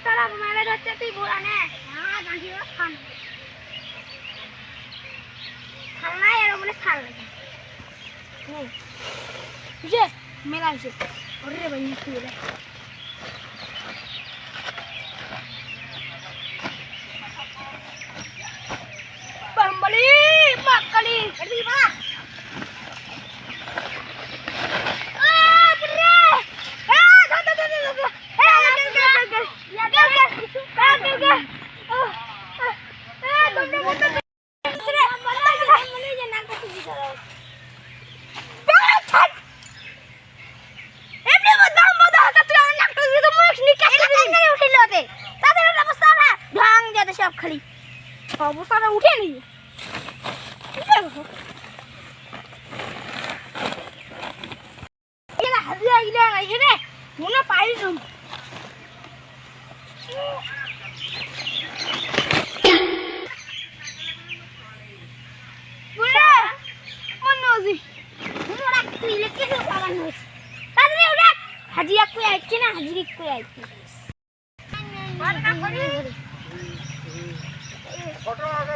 সারা মেরে ধরছে তুই বুড়া নে হ্যাঁ গাঁজি খান খালনা এর বলে খাল লাগে যে মেলা আছে ওরে ভাই নিচে রে বাম্বলি মাকালি এদি মা খালি অবস্থাটা উঠে নি হাজিরা গিলা এখানে মনে পাই হাজিরা কই আইছে না হাজিরি কই আইছে ফটো আগে